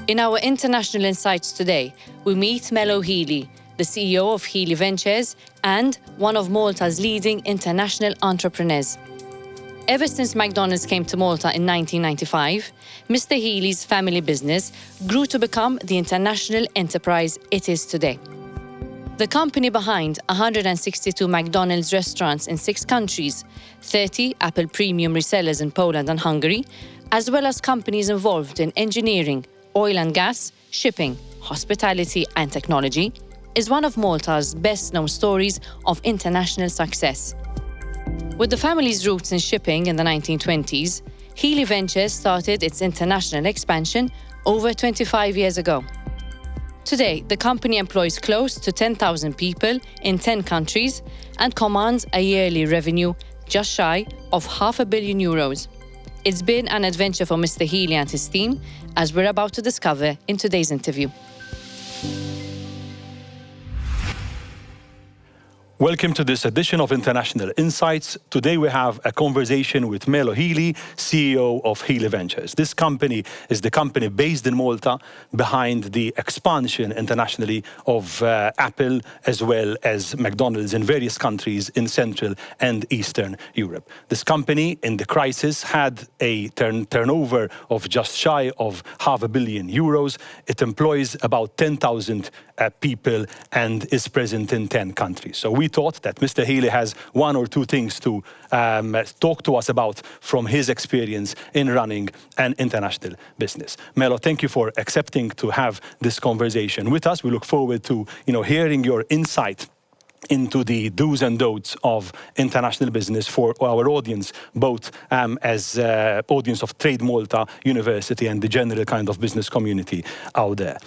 In our International Insights today, we meet Melo Hili, the CEO of Hili Ventures and one of Malta's leading international entrepreneurs. Ever since McDonald's came to Malta in 1995, Mr. Hili's family business grew to become the international enterprise it is today. The company behind 162 McDonald's restaurants in 6 countries, 30 Apple premium resellers in Poland and Hungary, as well as companies involved in engineering, oil and gas, shipping, hospitality and technology, is one of Malta's best-known stories of international success. With the family's roots in shipping in the 1920s, Hili Ventures started its international expansion over 25 years ago. Today, the company employs close to 10,000 people in 10 countries and commands a yearly revenue just shy of €500 million. It's been an adventure for Mr. Hili and his team, as we're about to discover in today's interview. Welcome to this edition of International Insights. Today we have a conversation with Melo Hili, CEO of Hili Ventures. This company is the company based in Malta behind the expansion internationally of Apple as well as McDonald's in various countries in Central and Eastern Europe. This company in the crisis had a turnover of just shy of €500 million. It employs about 10,000 people and is present in 10 countries. So we thought that Mr. Hili has one or two things to talk to us about from his experience in running an international business. Melo, thank you for accepting to have this conversation with us. We look forward to hearing your insight into the do's and don'ts of international business for our audience, both as audience of Trade Malta University and the general kind of business community out there.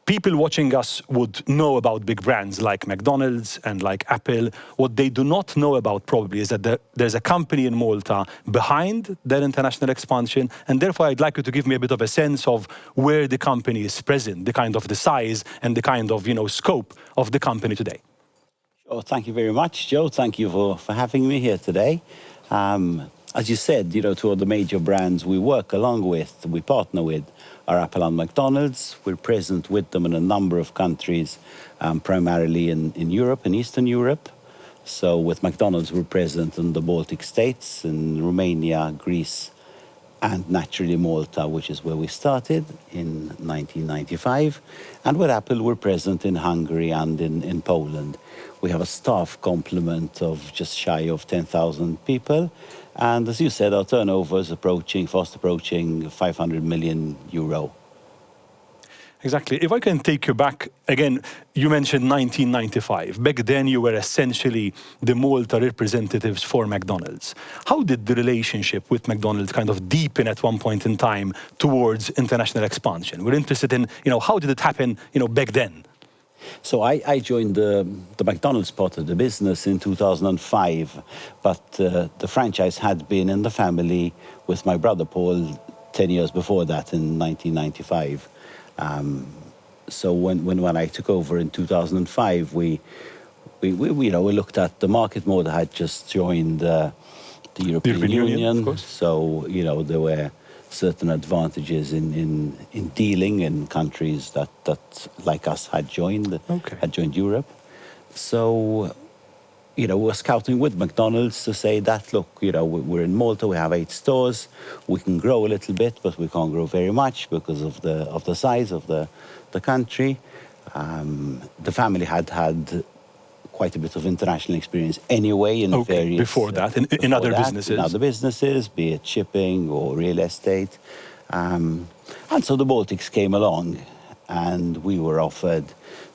People watching us would know about big brands like McDonald's and like Apple. What they do not know about probably is that there's a company in Malta behind their international expansion, and therefore I'd like you to give me a bit of a sense of where the company is present, the kind of the size and the kind of scope of the company today. Oh, thank you very much, Joe. Thank you for having me here today. As you said, two of the major brands we work along with, we partner with, are Apple and McDonald's. We're present with them in a number of countries, primarily in Europe and Eastern Europe. So with McDonald's, we're present in the Baltic states, in Romania, Greece, and naturally Malta, which is where we started in 1995. And with Apple, we're present in Hungary and in Poland. We have a staff complement of just shy of 10,000 people. And as you said, our turnover is fast approaching €500 million. Exactly. If I can take you back, again, you mentioned 1995. Back then, you were essentially the Malta representatives for McDonald's. How did the relationship with McDonald's kind of deepen at one point in time towards international expansion? We're interested in, how did it happen, back then? So I joined the McDonald's part of the business in 2005, but the franchise had been in the family with my brother Paul 10 years before that in 1995. So when I took over in 2005, we looked at the market. Malta had just joined the European Union, of course. So there were certain advantages in dealing in countries that like us had joined Europe. So we're scouting with McDonald's to say that, look, we're in Malta, we have 8 stores, we can grow a little bit, but we can't grow very much because of the size of the country. The family had quite a bit of international experience anyway in various... Before that, in other businesses? In other businesses, be it shipping or real estate. And so the Baltics came along and we were offered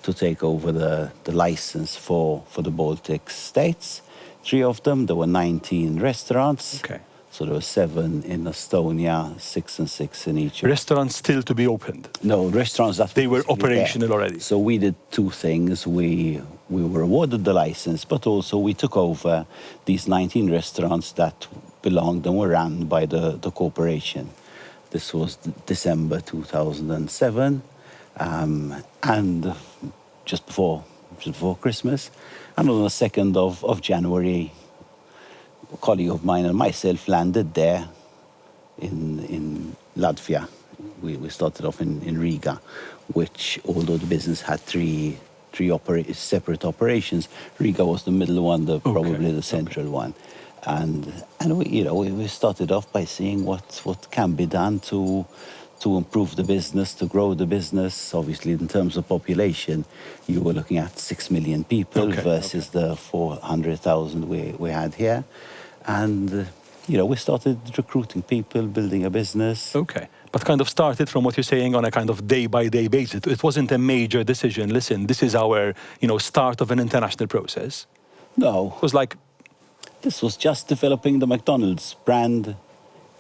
to take over the license for the Baltic states. 3 of them, there were 19 restaurants. Okay. So there were 7 in Estonia, 6 and 6 in each. Restaurants still to be opened? No, restaurants that they were operational already. So we did 2 things. We were awarded the license, but also we took over these 19 restaurants that belonged and were run by the corporation. This was December 2007, and just before Christmas. And on the 2nd of January, a colleague of mine and myself landed there in Latvia, we started off in Riga, which, although the business had three separate operations, Riga was the middle one, probably the central one. And we started off by seeing what can be done to improve the business, to grow the business. Obviously, in terms of population, you were looking at 6 million people versus the 400,000 we had here. And, we started recruiting people, building a business. Okay. But kind of started from what you're saying on a kind of day-by-day basis. It wasn't a major decision. Listen, this is our, start of an international process. No. It was like... This was just developing the McDonald's brand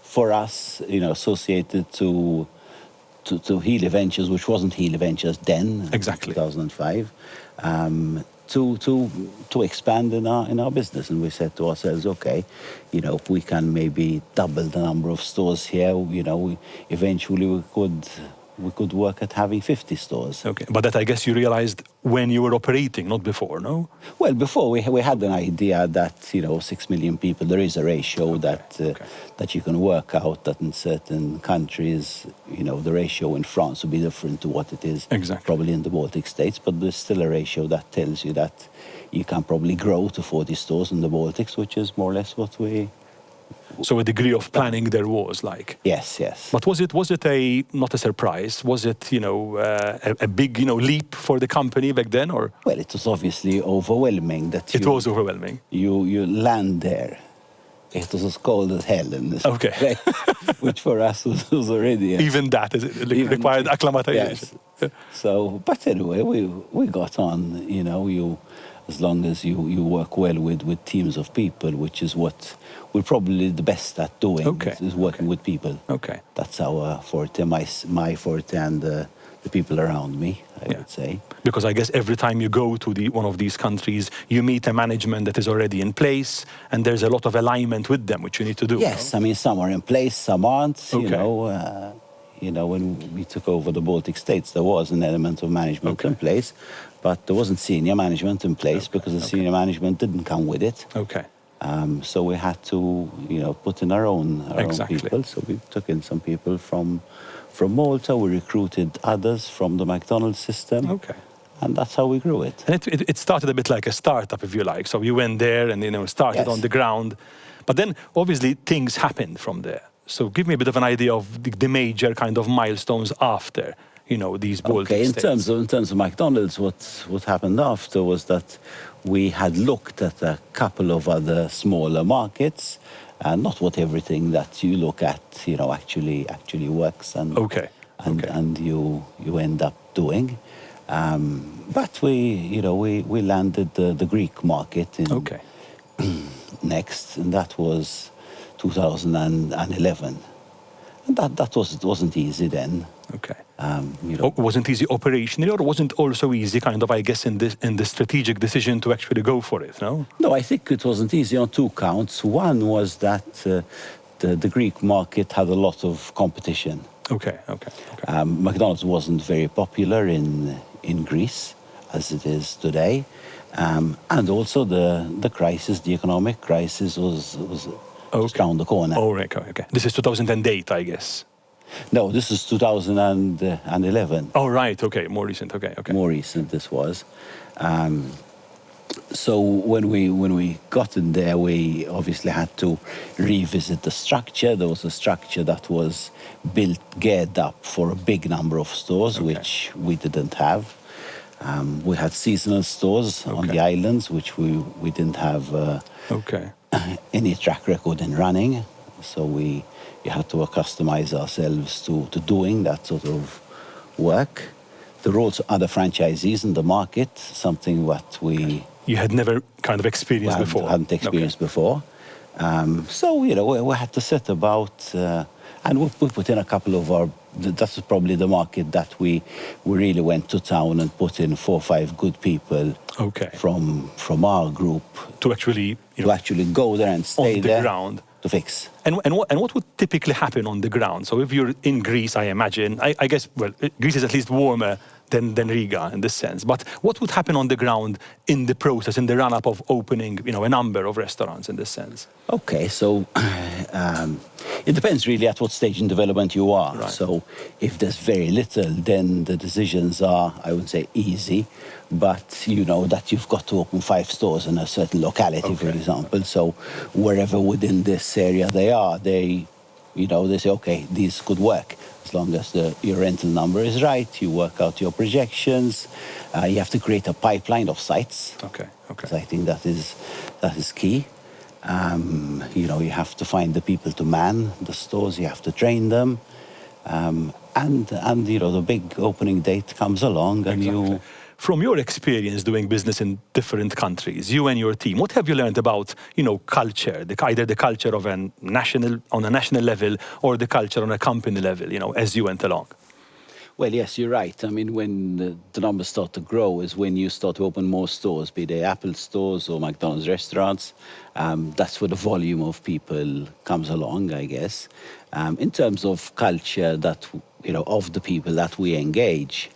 for us, associated to Hili Ventures, which wasn't Hili Ventures then. Exactly. 2005. To expand in our business, and we said to ourselves, okay, if we can maybe double the number of stores here, eventually we could work at having 50 stores. Okay, but that I guess you realized when you were operating, not before, no? Well, before we had an idea that 6 million people, there is a ratio that you can work out, that in certain countries, the ratio in France would be different to what it is probably in the Baltic states, but there's still a ratio that tells you that you can probably grow to 40 stores in the Baltics, which is more or less what we... So a degree of planning there was, like... Yes. But was it not a surprise? Was it, a big, leap for the company back then, or...? Well, it was obviously overwhelming that It was overwhelming. You land there. It was as cold as hell in this place, which for us was already... Even that required acclimatization. Yes. So, but anyway, we got on, as long as you work well with teams of people, which is what we're probably the best at doing, is working with people. Okay. That's our forte, my forte, and the people around me, I would say. Because I guess every time you go to one of these countries, you meet a management that is already in place, and there's a lot of alignment with them, which you need to do. Yes, I mean, some are in place, some aren't, when we took over the Baltic states, there was an element of management in place, but there wasn't senior management in place because the senior management didn't come with it. Okay. So we had to, put in our own people. So we took in some people from Malta. We recruited others from the McDonald's system. Okay. And that's how we grew it. And it started a bit like a startup, if you like. So you went there and, started on the ground. But then, obviously, things happened from there. So give me a bit of an idea of the major kind of milestones after, these Baltic states. In terms of McDonald's, what happened after was that we had looked at a couple of other smaller markets, and not what everything that you look at, actually works and you end up doing. But we landed the Greek market in next, and that was 2011. And it wasn't easy then. Okay. Wasn't easy operationally, or wasn't also easy kind of, I guess, in the strategic decision to actually go for it, no? No, I think it wasn't easy on two counts. One was that the Greek market had a lot of competition. Okay. McDonald's wasn't very popular in Greece, as it is today. And also the crisis, the economic crisis was around the corner. Oh, okay. This is 2008, I guess. No, this is 2011. Oh, right. Okay. More recent. Okay. More recent this was. So when we got in there, we obviously had to revisit the structure. There was a structure that was geared up for a big number of stores, which we didn't have. We had seasonal stores on the islands, which we didn't have any track record in running. So we had to customize ourselves to doing that sort of work. There were also other franchisees in the market, something that you had never kind of experienced before. Hadn't experienced before. So, we had to set about, and we put in a couple of that's probably the market that we really went to town and put in 4 or 5 good people from our group. To actually, go there and stay there. On the ground. To fix. And what would typically happen on the ground? So if you're in Greece, I imagine, I guess, well, Greece is at least warmer than Riga in this sense. But what would happen on the ground in the process, in the run-up of opening, a number of restaurants in this sense? Okay, so it depends really at what stage in development you are. Right. So if there's very little, then the decisions are, I would say, easy. But you know that you've got to open 5 stores in a certain locality, for example. So wherever within this area they are, they say, okay, these could work. As long as your rental number is right, you work out your projections. You have to create a pipeline of sites. Okay. So I think that is key. You have to find the people to man the stores. You have to train them, and the big opening date comes along, and Exactly. From your experience doing business in different countries, you and your team, what have you learned about, culture, either the culture of on a national level or the culture on a company level, as you went along? Well, yes, you're right. I mean, when the numbers start to grow is when you start to open more stores, be they Apple stores or McDonald's restaurants. That's where the volume of people comes along, I guess. In terms of culture of the people that we engage,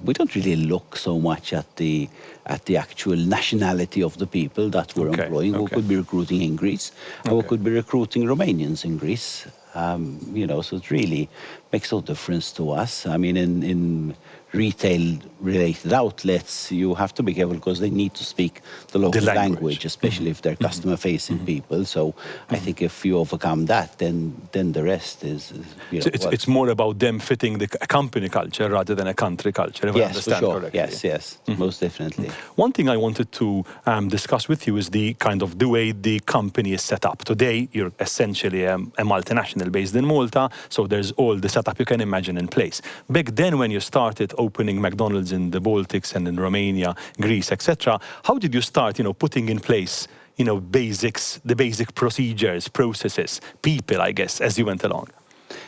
we don't really look so much at the actual nationality of the people that we're employing. We could be recruiting in Greece, or we could be recruiting Romanians in Greece. So it really makes no difference to us. I mean, in retail-related outlets, you have to be careful because they need to speak the local language, especially if they're customer-facing people. So I think if you overcome that, then the rest is it's more about them fitting the company culture rather than a country culture, if I understand correctly. Yes, most definitely. One thing I wanted to discuss with you is the way the company is set up. Today, you're essentially a multinational based in Malta, so there's all the setup you can imagine in place. Back then, when you started opening McDonald's in the Baltics and in Romania, Greece, etc., how did you start, putting in place, the basic procedures, processes, people, I guess, as you went along?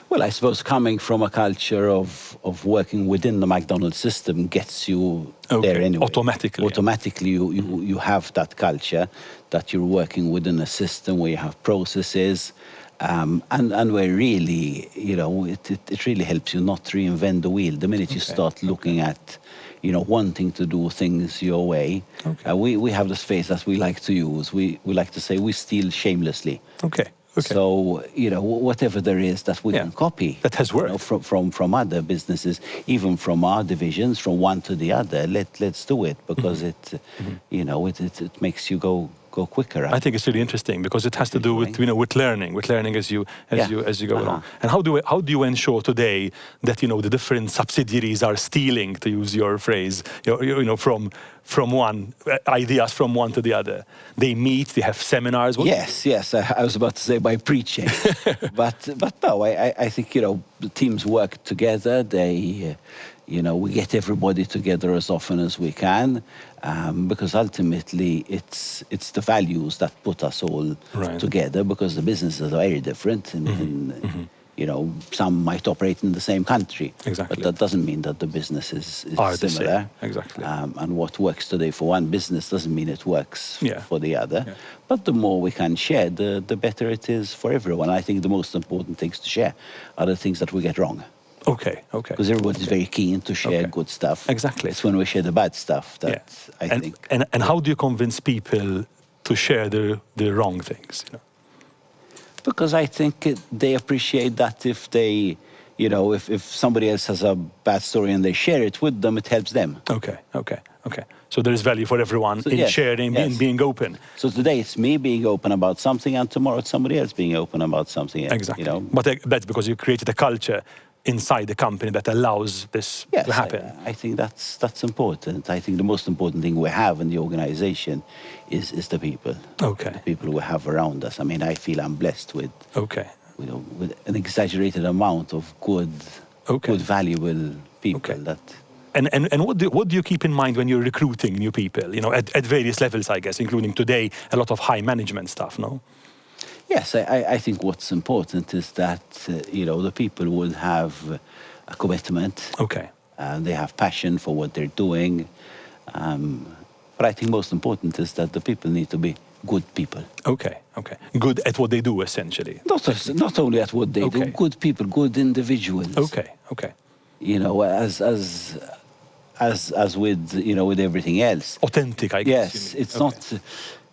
Well, I suppose coming from a culture of working within the McDonald's system gets you there anyway. Automatically, you have that culture that you're working within a system where you have processes. And where really, it really helps you not reinvent the wheel. The minute you start looking at, wanting to do things your way, we have this phrase that we like to use. We like to say we steal shamelessly. Okay. So, whatever there is that we can copy. That has worked. From other businesses, even from our divisions, from one to the other, let's do it because it makes you go quicker. I think it's really interesting because it has to do with with learning as you go along. And how do you ensure today that the different subsidiaries are stealing, to use your phrase, from one ideas from one to the other? They meet, they have seminars. Yes. I was about to say by preaching, but no, I think the teams work together. They. We get everybody together as often as we can, because ultimately it's the values that put us all together. Because the businesses are very different, some might operate in the same country, but that doesn't mean that the business is similar. Exactly. And what works today for one business doesn't mean it works for the other. Yeah. But the more we can share, the better it is for everyone. I think the most important things to share are the things that we get wrong. Okay. Because everybody's very keen to share good stuff. Exactly. It's when we share the bad stuff that I think. And how do you convince people to share the wrong things? Because I think they appreciate that if they, if somebody else has a bad story and they share it with them, it helps them. Okay. So there is value for everyone in sharing, in being open. So today it's me being open about something, and tomorrow it's somebody else being open about something else. Exactly. But that's because you created a culture inside the company that allows this to happen. I think that's important. I think the most important thing we have in the organization is the people. The people we have around us. I mean, I feel I'm blessed with with an exaggerated amount of good, valuable people that. And what do you keep in mind when you're recruiting new people? At various levels, I guess, including today a lot of high management stuff. No. Yes, I think what's important is that, the people will have a commitment. They have passion for what they're doing. But I think most important is that the people need to be good people. Good at what they do, essentially. Not only at what they do, good people, good individuals. Okay. As as with with everything else. Authentic, I guess. Yes,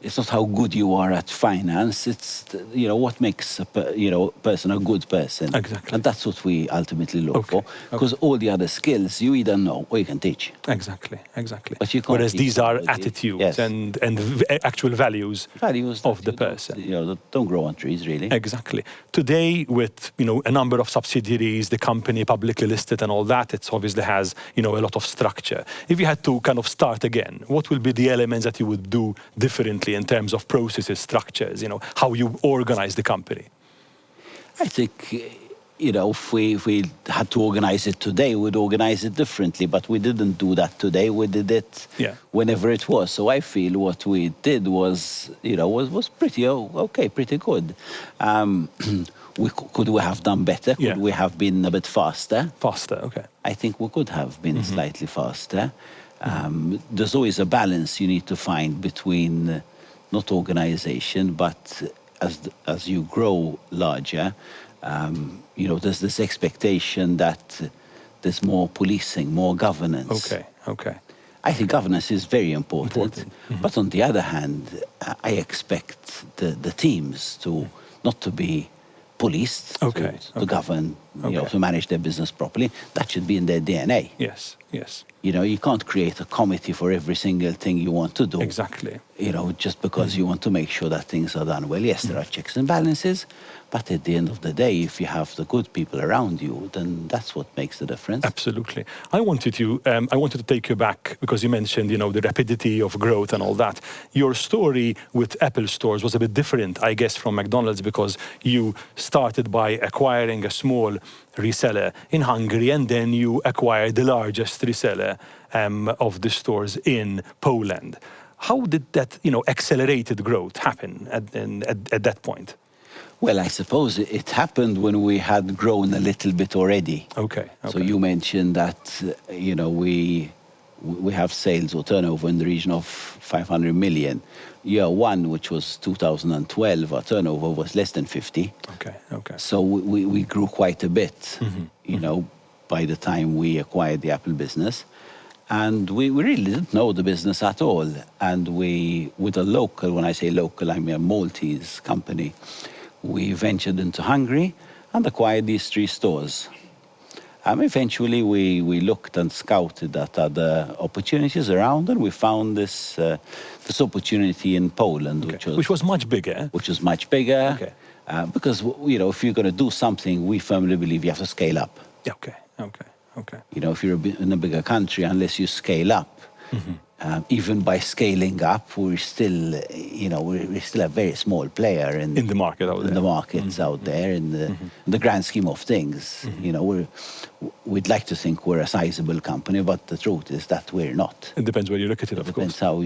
it's not how good you are at finance. It's what makes a person a good person. Exactly. And that's what we ultimately look Okay, for. Because all the other skills you either know or you can teach. Exactly. But you can't Whereas teach these are somebody. attitudes Yes. and actual values of the person. That don't grow on trees, really. Exactly. Today, with a number of subsidiaries, the company publicly listed and all that, it obviously has a lot of structure. If you had to kind of start again, what will be the elements that you would do differently in terms of processes, structures? How you organize the company? I think, if we had to organize it today, we'd organize it differently. But we didn't do that today. We did it whenever it was. So I feel what we did was, was pretty okay, pretty good. Could we have done better? Could we have been a bit faster? Faster, okay. I think we could have been slightly faster. There's always a balance you need to find between not organization, but as you grow larger, there's this expectation that there's more policing, more governance. Okay. I think governance is very important. But on the other hand, I expect the teams not to be policed, to govern, to manage their business properly. That should be in their DNA. Yes. You can't create a committee for every single thing you want to do. Exactly. Just because you want to make sure that things are done well. Yes, there are checks and balances, but at the end of the day, if you have the good people around you, then that's what makes the difference. Absolutely. I wanted to take you back because you mentioned, the rapidity of growth and all that. Your story with Apple stores was a bit different, I guess, from McDonald's because you started by acquiring a small reseller in Hungary and then you acquired the largest reseller of the stores in Poland. How did that, accelerated growth happen at that point? Well, I suppose it happened when we had grown a little bit already. Okay. So you mentioned that, we have sales or turnover in the region of 500 million. Year one, which was 2012, our turnover was less than 50. Okay. So we grew quite a bit, by the time we acquired the Apple business. And we really didn't know the business at all. And with a local, when I say local, I mean a Maltese company, we ventured into Hungary and acquired these 3 stores. Eventually, we looked and scouted at other opportunities around, and we found this opportunity in Poland, which was much bigger. Which was much bigger. Okay. Because if you're going to do something, we firmly believe you have to scale up. Okay. If you're in a bigger country, unless you scale up, even by scaling up, we're still a very small player in the market out there. In the markets out there, in the grand scheme of things, we'd like to think we're a sizable company, but the truth is that we're not. It depends where you look at it, of course. Depends how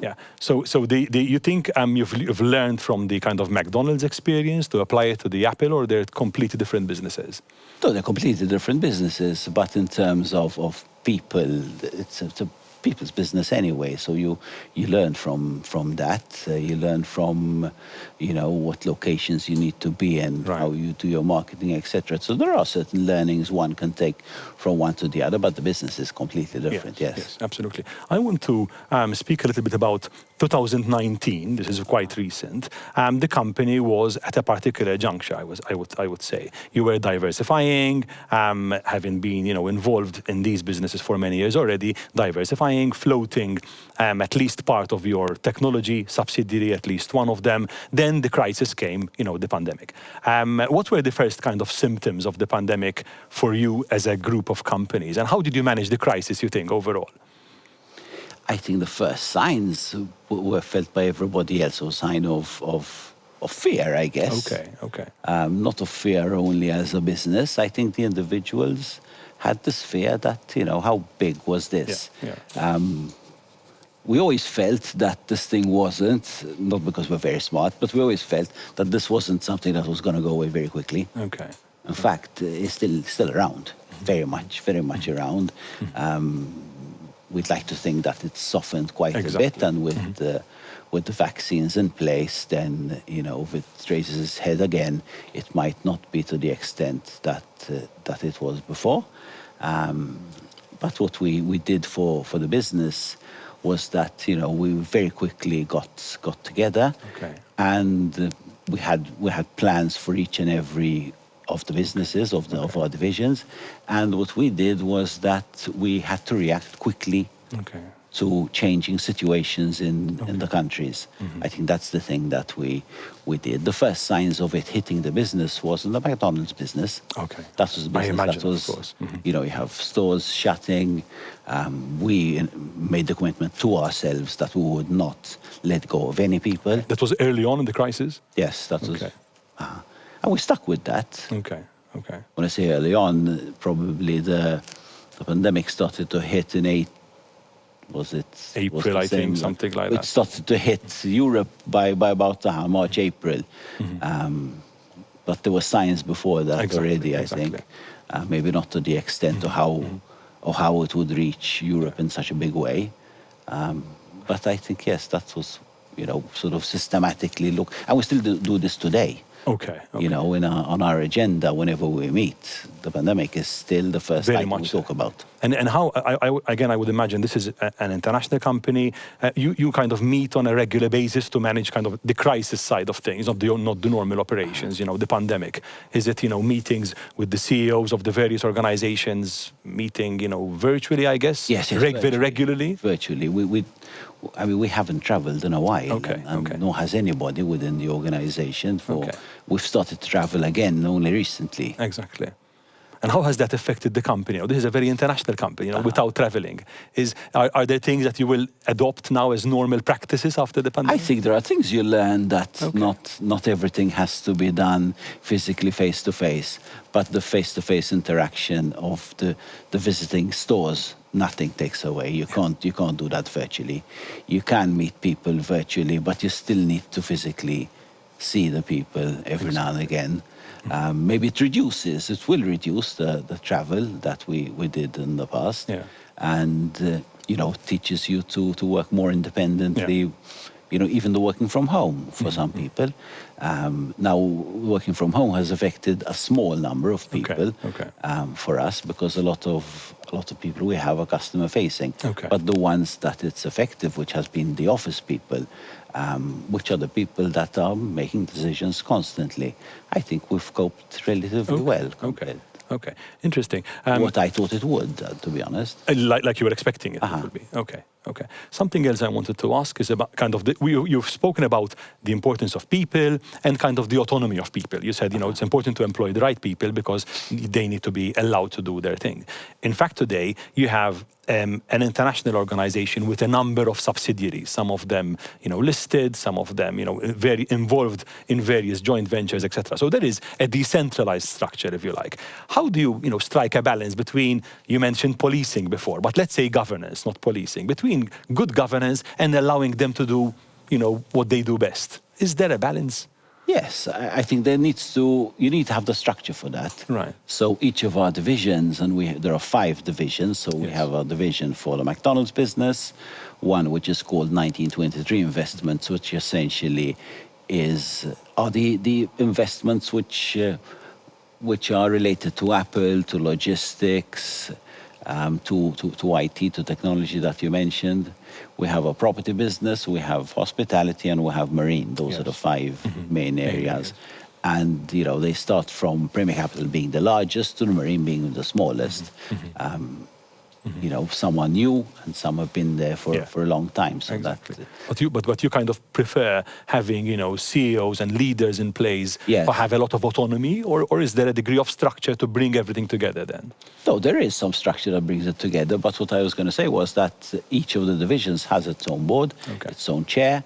Yeah. So you think you've learned from the kind of McDonald's experience to apply it to the Apple, or they're completely different businesses? No, they're completely different businesses, but in terms of people, it's a people's business anyway. So you learn from that. You learn from what locations you need to be in, how you do your marketing, etc. So there are certain learnings one can take from one to the other, but the business is completely different. Yes, absolutely. I want to speak a little bit about 2019. This is quite recent. The company was at a particular juncture. I would say you were diversifying, having been involved in these businesses for many years already, diversifying, floating at least part of your technology subsidiary, at least one of them. Then the crisis came, the pandemic. What were the first kind of symptoms of the pandemic for you as a group of companies, and how did you manage the crisis, you think, overall? I think the first signs were felt by everybody else, a sign of fear, I guess. Okay. Not of fear only as a business. I think the individuals had this fear that, how big was this? Yeah. We always felt that this thing wasn't, not because we're very smart, but we always felt that this wasn't something that was going to go away very quickly. Okay. In fact, it's still around, very much around. We'd like to think that it's softened quite a bit, and with the vaccines in place, then if it raises its head again, it might not be to the extent that it was before. But what we did for the business was that, you know, we very quickly got together, Okay. and we had plans for each and every of the businesses of our divisions, and what we did was that we had to react quickly Okay. to changing situations in the countries. I think that's the thing that we did. The first signs of it hitting the business was in the McDonald's business. Okay. That was the business. I imagine, that was, of course. you know, you have stores shutting. We made the commitment to ourselves that we would not let go of any people. That was early on in the crisis? Yes, that was. Okay. And we stuck with that. Okay. Okay. When I say early on, probably the pandemic started to hit in April, I think, something like that. It started to hit Europe by about March, April. But there were signs before that already, I think. Maybe not to the extent of how it would reach Europe in such a big way. But I think, yes, that was, you know, sort of systematically look. And we still do this today. Okay. You know, on our agenda, whenever we meet, the pandemic is still the first Very item we much talk about. And how, again, I would imagine this is an international company. You kind of meet on a regular basis to manage kind of the crisis side of things, not the normal operations, you know, the pandemic. Is it, you know, meetings with the CEOs of the various organizations, meeting, you know, virtually, I guess? Yes, very regularly? Virtually. I mean, we haven't traveled in a while, Okay, and nor has anybody within the organization. We've started to travel again only recently. Exactly. And how has that affected the company? This is a very international company, you know, without traveling. Are there things that you will adopt now as normal practices after the pandemic? I think there are things you learn that not everything has to be done physically face to face, but the face-to-face interaction of the visiting stores, nothing takes away. You can't do that virtually. You can meet people virtually, but you still need to physically see the people every now and again. Maybe it will reduce the travel that we did in the past. Yeah. And, you know, teaches you to work more independently. Yeah. You know, even the working from home for some people. Now, working from home has affected a small number of people for us, because a lot of people we have are customer facing. But the ones that it's effective, which has been the office people, which are the people that are making decisions constantly, I think we've coped relatively well. Okay, interesting. What I thought it would, to be honest. Like you were expecting it would be. Okay. Something else I wanted to ask is about kind of you've spoken about the importance of people and kind of the autonomy of people. You said, you know, it's important to employ the right people because they need to be allowed to do their thing. In fact, today you have an international organization with a number of subsidiaries, some of them, you know, listed, some of them, you know, very involved in various joint ventures, etc. So there is a decentralized structure, if you like. How do you, you know, strike a balance between, you mentioned policing before, but let's say governance, not policing, between good governance and allowing them to do, you know, what they do best? Is there a balance? Yes, I think you need to have the structure for that. Right. So each of our divisions, and there are 5 divisions. So we have a division for the McDonald's business, one which is called 1923 Investments, which essentially are the investments which are related to Apple, to logistics, to IT, to technology that you mentioned. We have a property business, we have hospitality, and we have marine. Those are the 5 main areas. And, you know, they start from Premier Capital being the largest to the marine being the smallest. You know, some are new and some have been there for a long time. So exactly. But you kind of prefer having, you know, CEOs and leaders in place who have a lot of autonomy, or is there a degree of structure to bring everything together then? No, there is some structure that brings it together. But what I was going to say was that each of the divisions has its own board, its own chair,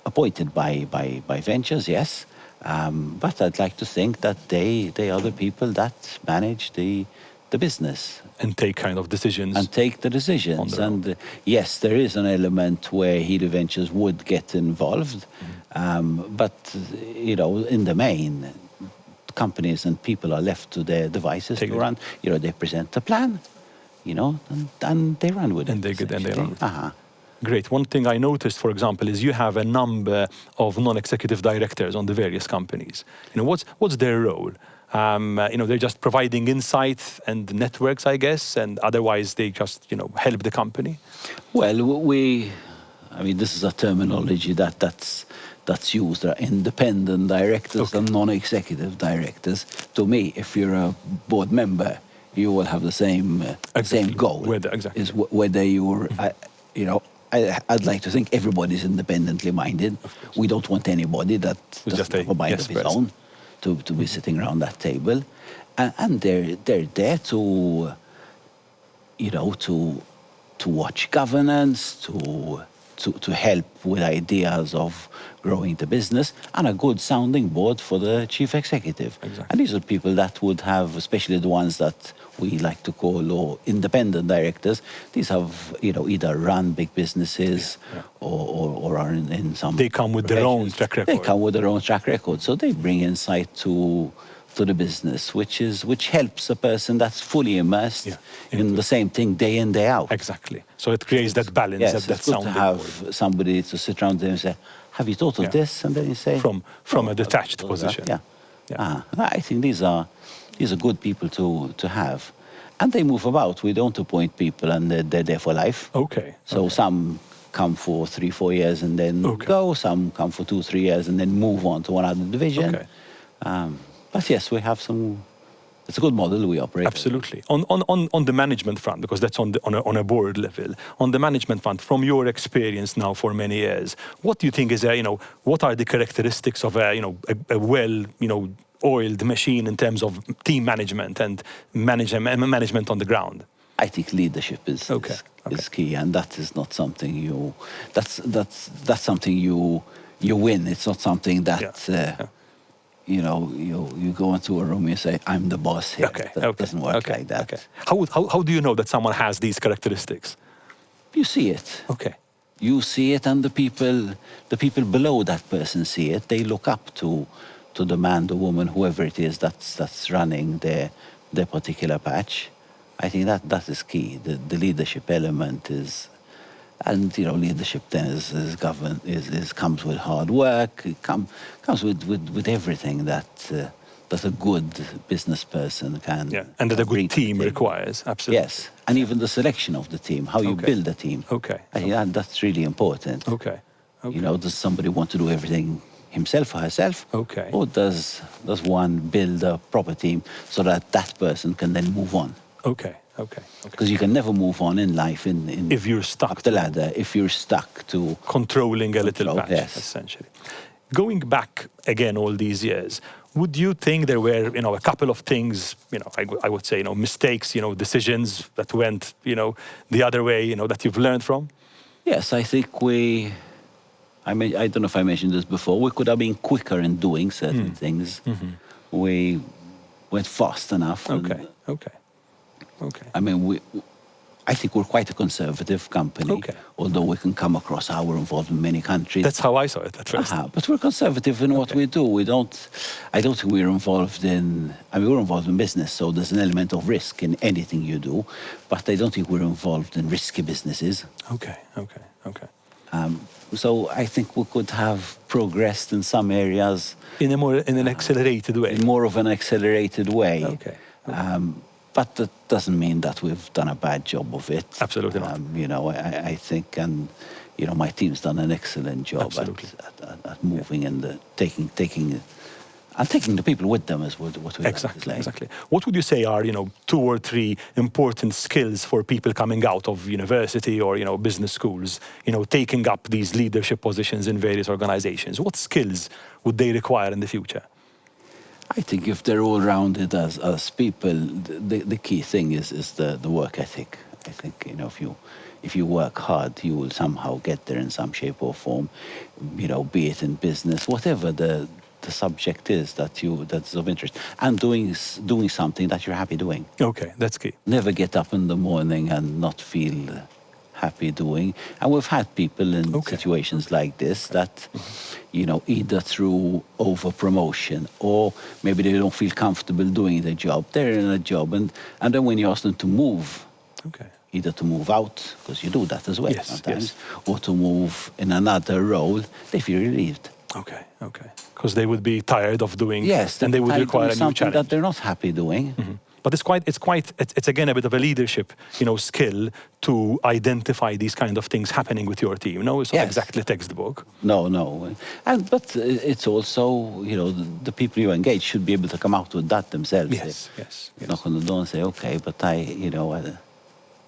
appointed by Ventures, yes. But I'd like to think that they are the people that manage the business. And take kind of decisions. And take the decisions. And yes, there is an element where Hili Ventures would get involved. But, you know, in the main, companies and people are left to their devices to run. You know, they present a plan, you know, and they run with it. And they run with it. Great. One thing I noticed, for example, is you have a number of non-executive directors on the various companies. You know, what's their role? They're just providing insight and networks, I guess, and otherwise they just, help the company? Well, this is a terminology that's used. There are independent directors and non-executive directors. To me, if you're a board member, you will have the same goal. Is whether you're, I'd like to think everybody's independently minded. We don't want anybody that doesn't have a mind of his own to be sitting around that table, and they're there to watch governance, to help with ideas of growing the business, and a good sounding board for the chief executive. Exactly. And these are people that would have, especially the ones that we like to call independent directors, these have either run big businesses or are in some. They come with their own track record. They come with their own track record, so they bring insight to the business, which helps a person that's fully immersed in the same thing day in, day out. Exactly. So it creates that balance. Yes, that it's good to have somebody to sit around there and say, "Have you thought of this?" And then you say, from a detached position. I think these are good people to have, and they move about. We don't appoint people and they're there for life. Okay. So some come for 3-4 years and then go. Some come for 2-3 years and then move on to another division. Okay. But yes, we have some. It's a good model we operate. Absolutely. On the management front, because that's on a board level. On the management front, from your experience now for many years, what do you think is what are the characteristics of a well oiled machine in terms of team management and management on the ground? I think leadership is key, and that is not something that's something you win. It's not something that. You go into a room and you say, "I'm the boss here." That doesn't work like that. Okay. How do you know that someone has these characteristics? You see it. Okay. You see it, and the people below that person see it. They look up to the man, the woman, whoever it is that's running their particular patch. I think that is key. The leadership element is. And leadership then comes with hard work. It comes with everything that a good business person can. Yeah, and that a good team requires. Absolutely. Yes, and even the selection of the team, how you build a team. Okay. I think that's really important. Okay. Does somebody want to do everything himself or herself? Okay. Or does one build a proper team so that person can then move on? Okay. Because you can never move on in life if you're stuck up the ladder, if you're stuck to controlling a little patch, essentially. Going back again all these years, would you think there were a couple of things, I would say mistakes, decisions that went the other way, that you've learned from? Yes, I think I don't know if I mentioned this before, we could have been quicker in doing certain things. Mm-hmm. We went fast enough. Okay. I think we're quite a conservative company, although we can come across how we're involved in many countries. That's how I saw it at first. But we're conservative in what we do. I don't think we're involved we're involved in business, so there's an element of risk in anything you do, but I don't think we're involved in risky businesses. Okay. So I think we could have progressed in some areas. In an accelerated way. In more of an accelerated way. Okay. But that doesn't mean that we've done a bad job of it. Absolutely not. I think, and my team's done an excellent job at moving and taking the people with them is what we Exactly. What would you say are 2 or 3 important skills for people coming out of university or business schools, taking up these leadership positions in various organizations? What skills would they require in the future? I think if they're all rounded as people, the key thing is the work ethic. I think if you work hard, you will somehow get there in some shape or form. Be it in business, whatever the subject is that's of interest, and doing something that you're happy doing. Okay, that's key. Never get up in the morning and not feel happy doing. And we've had people in situations like this that, either through over promotion or maybe they don't feel comfortable doing their job. They're in a job, and then when you ask them to move, either to move out, because you do that as well sometimes, or to move in another role, they feel relieved. Okay, okay. Because they would be tired of doing, Yes, and they would require a new something challenge. that they're not happy doing. But it's again a bit of a leadership, skill to identify these kind of things happening with your team. No, it's not Yes. exactly textbook. No. But it's also, the people you engage should be able to come out with that themselves. Yes. Knock on the door and say, okay, but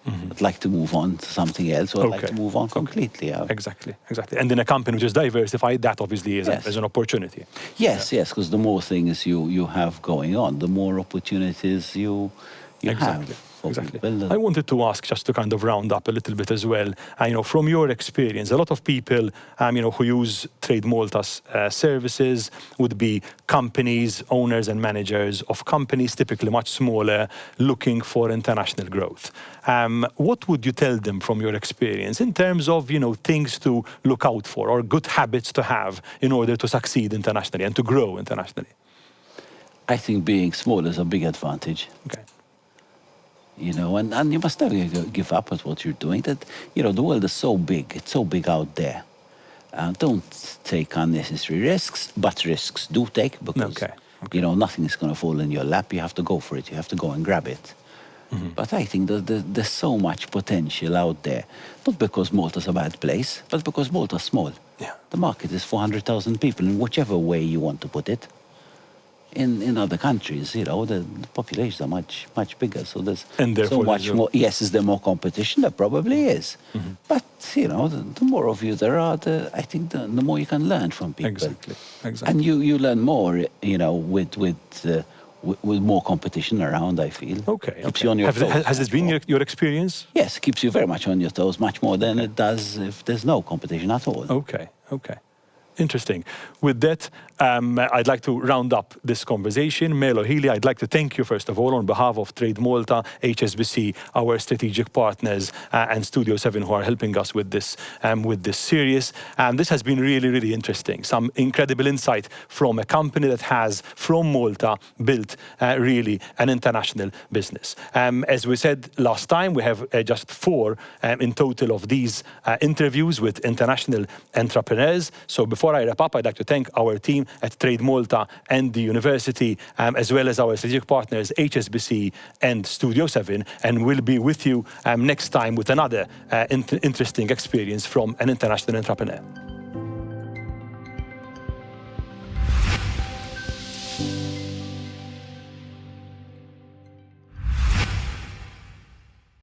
I'd like to move on to something else, or I'd like to move on completely. Yeah. Exactly. And in a company which is diversified, that obviously is, Yes. is an opportunity. Yes, because the more things you have going on, the more opportunities you have. Exactly. People. I wanted to ask, just to kind of round up a little bit as well, from your experience, a lot of people, who use Trade Malta's services would be companies, owners and managers of companies, typically much smaller, looking for international growth. What would you tell them from your experience in terms of, things to look out for or good habits to have in order to succeed internationally and to grow internationally? I think being small is a big advantage. Okay. And you must never give up at what you're doing. That, the world is so big. It's so big out there. Don't take unnecessary risks, but risks do take, because, nothing is going to fall in your lap. You have to go for it. You have to go and grab it. But I think that there's so much potential out there. Not because Malta's a bad place, but because Malta's small. Yeah. The market is 400,000 people, in whichever way you want to put it. In other countries, the populations are much bigger, so there's so much more. Yes, is there more competition? There probably is, but the more of you there are, I think the more you can learn from people. Exactly. And you learn more, with more competition around. I feel. Okay. Keeps you on your toes. Has this been your experience? Yes, it keeps you very much on your toes, much more than it does if there's no competition at all. Okay. Interesting. With that, I'd like to round up this conversation. Melo, Hili, I'd like to thank you, first of all, on behalf of Trade Malta, HSBC, our strategic partners, and Studio 7, who are helping us with this series. This has been really, really interesting. Some incredible insight from a company that has, from Malta, built really an international business. As we said last time, we have just 4 in total of these interviews with international entrepreneurs. So before I wrap up, I'd like to thank our team at Trade Malta and the university, as well as our strategic partners, HSBC and Studio 7, and we'll be with you next time with another interesting experience from an international entrepreneur.